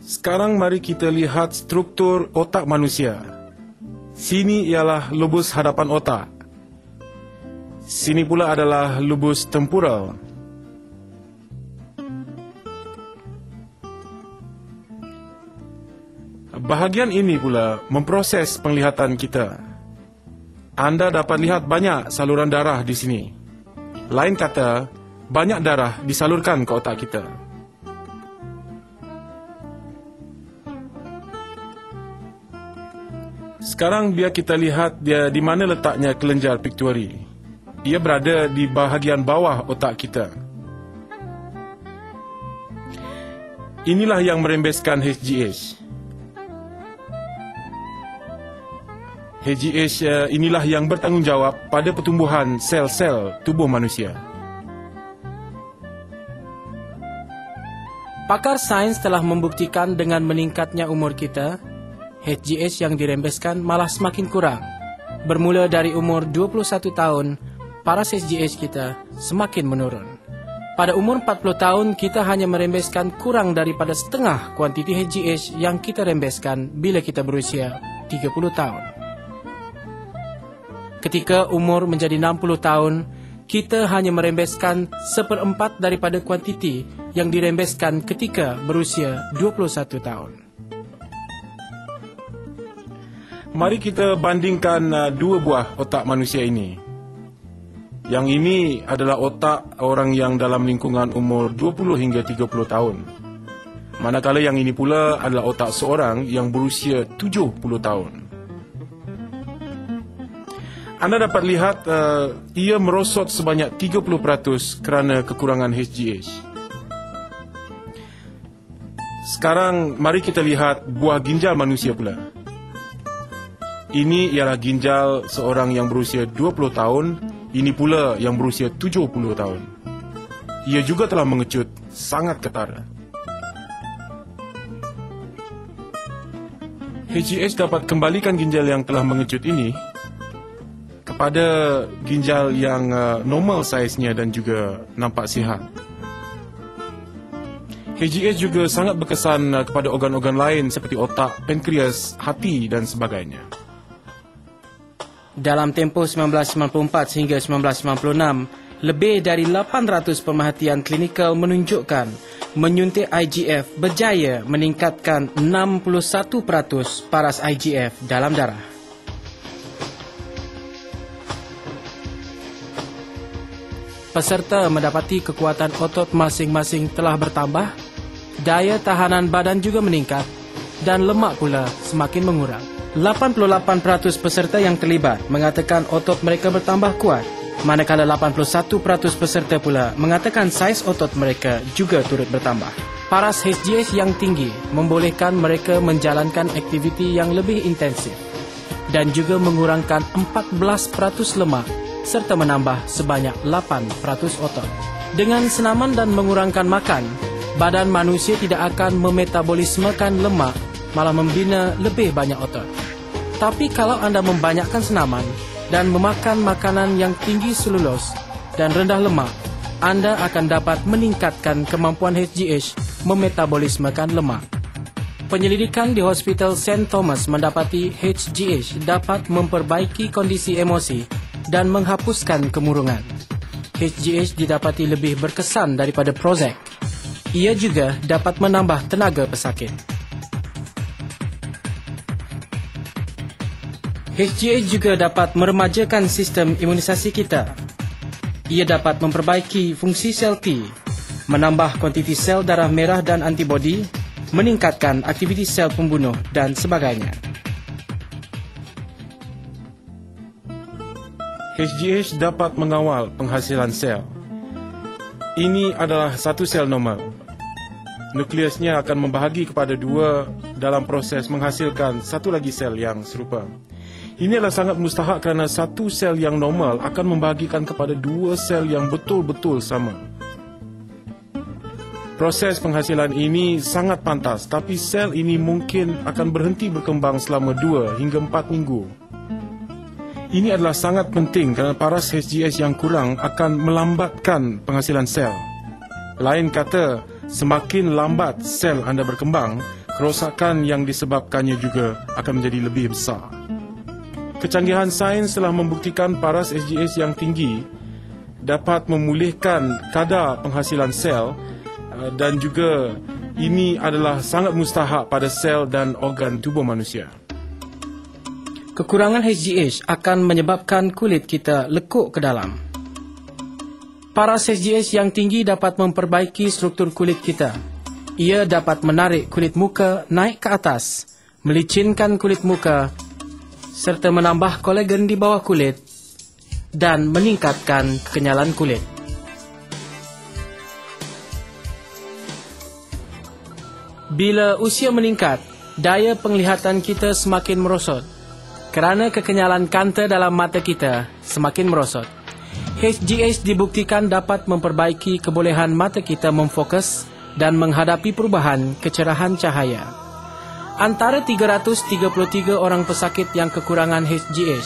Sekarang mari kita lihat struktur otak manusia. Sini ialah lobus hadapan otak. Sini pula adalah lobus temporal. Bahagian ini pula memproses penglihatan kita. Anda dapat lihat banyak saluran darah di sini. Lain kata, banyak darah disalurkan ke otak kita. Sekarang biar kita lihat dia di mana letaknya kelenjar pituitari. Ia berada di bahagian bawah otak kita. Inilah yang merembeskan HGH. HGH inilah yang bertanggungjawab pada pertumbuhan sel-sel tubuh manusia. Pakar sains telah membuktikan dengan meningkatnya umur kita, HGH yang dirembeskan malah semakin kurang. Bermula dari umur 21 tahun, paras HGH kita semakin menurun. Pada umur 40 tahun, kita hanya merembeskan kurang daripada setengah kuantiti HGH yang kita rembeskan bila kita berusia 30 tahun. Ketika umur menjadi 60 tahun, kita hanya merembeskan 1/4 daripada kuantiti yang dirembeskan ketika berusia 21 tahun. Mari kita bandingkan dua buah otak manusia ini. Yang ini adalah otak orang yang dalam lingkungan umur 20 hingga 30 tahun. Manakala yang ini pula adalah otak seorang yang berusia 70 tahun. Anda dapat lihat ia merosot sebanyak 30% kerana kekurangan HGH. Sekarang mari kita lihat buah ginjal manusia pula. Ini ialah ginjal seorang yang berusia 20 tahun, ini pula yang berusia 70 tahun. Ia juga telah mengecut sangat ketara. HGH dapat kembalikan ginjal yang telah mengecut ini kepada ginjal yang normal saiznya dan juga nampak sihat. HGH juga sangat berkesan kepada organ-organ lain seperti otak, pankreas, hati dan sebagainya. Dalam tempoh 1994 hingga 1996, lebih dari 800 pemerhatian klinikal menunjukkan menyuntik IGF berjaya meningkatkan 61% paras IGF dalam darah. Peserta mendapati kekuatan otot masing-masing telah bertambah, daya tahanan badan juga meningkat dan lemak pula semakin mengurang. 88% peserta yang terlibat mengatakan otot mereka bertambah kuat, manakala 81% peserta pula mengatakan saiz otot mereka juga turut bertambah. Paras HGH yang tinggi membolehkan mereka menjalankan aktiviti yang lebih intensif dan juga mengurangkan 14% lemak serta menambah sebanyak 8% otot. Dengan senaman dan mengurangkan makan, badan manusia tidak akan memetabolismekan lemak, malah membina lebih banyak otot. Tapi kalau anda membanyakkan senaman dan memakan makanan yang tinggi selulos dan rendah lemak, anda akan dapat meningkatkan kemampuan HGH memetabolismekan lemak. Penyelidikan di Hospital St. Thomas mendapati HGH dapat memperbaiki kondisi emosi dan menghapuskan kemurungan. HGH didapati lebih berkesan daripada Prozac. Ia juga dapat menambah tenaga pesakit. HGH juga dapat meremajakan sistem imunisasi kita. Ia dapat memperbaiki fungsi sel T, menambah kuantiti sel darah merah dan antibodi, meningkatkan aktiviti sel pembunuh dan sebagainya. HGH dapat mengawal penghasilan sel. Ini adalah satu sel normal. Nukleusnya akan membahagi kepada dua dalam proses menghasilkan satu lagi sel yang serupa. Ini adalah sangat mustahak kerana satu sel yang normal akan membahagikan kepada dua sel yang betul-betul sama. Proses penghasilan ini sangat pantas, tapi sel ini mungkin akan berhenti berkembang selama 2 hingga 4 minggu. Ini adalah sangat penting kerana paras HGH yang kurang akan melambatkan penghasilan sel. Lain kata, semakin lambat sel anda berkembang, kerosakan yang disebabkannya juga akan menjadi lebih besar. Kecanggihan sains telah membuktikan paras SGH yang tinggi dapat memulihkan kadar penghasilan sel dan juga ini adalah sangat mustahak pada sel dan organ tubuh manusia. Kekurangan HGH akan menyebabkan kulit kita lekuk ke dalam. Paras HGH yang tinggi dapat memperbaiki struktur kulit kita. Ia dapat menarik kulit muka naik ke atas, melicinkan kulit muka, serta menambah kolagen di bawah kulit dan meningkatkan kekenyalan kulit. Bila usia meningkat, daya penglihatan kita semakin merosot. Kerana kekenyalan kanta dalam mata kita semakin merosot. HGH dibuktikan dapat memperbaiki kebolehan mata kita memfokus dan menghadapi perubahan kecerahan cahaya. Antara 333 orang pesakit yang kekurangan HGH,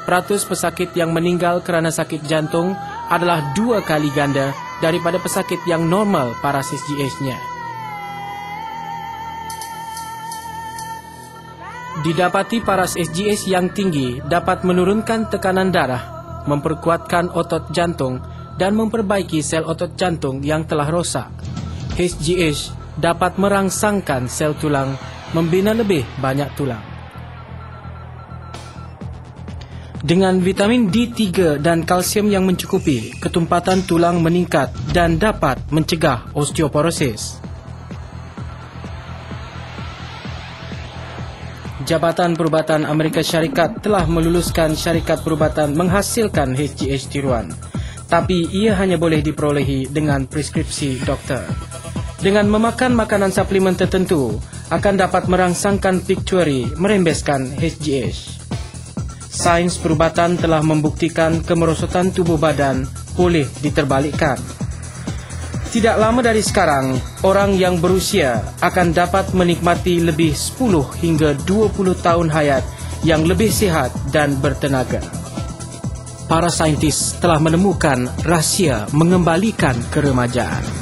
peratus pesakit yang meninggal kerana sakit jantung adalah 2 kali ganda daripada pesakit yang normal paras HGH-nya. Didapati paras SGH yang tinggi dapat menurunkan tekanan darah, memperkuatkan otot jantung dan memperbaiki sel otot jantung yang telah rosak. HGH dapat merangsangkan sel tulang, membina lebih banyak tulang. Dengan vitamin D3 dan kalsium yang mencukupi, ketumpatan tulang meningkat dan dapat mencegah osteoporosis. Jabatan Perubatan Amerika Syarikat telah meluluskan syarikat perubatan menghasilkan HGH tiruan, tapi ia hanya boleh diperolehi dengan preskripsi doktor. Dengan memakan makanan suplemen tertentu, akan dapat merangsangkan pituitary merembeskan HGH. Sains perubatan telah membuktikan kemerosotan tubuh badan boleh diterbalikkan. Tidak lama dari sekarang, orang yang berusia akan dapat menikmati lebih 10 hingga 20 tahun hayat yang lebih sihat dan bertenaga. Para saintis telah menemukan rahsia mengembalikan keremajaan.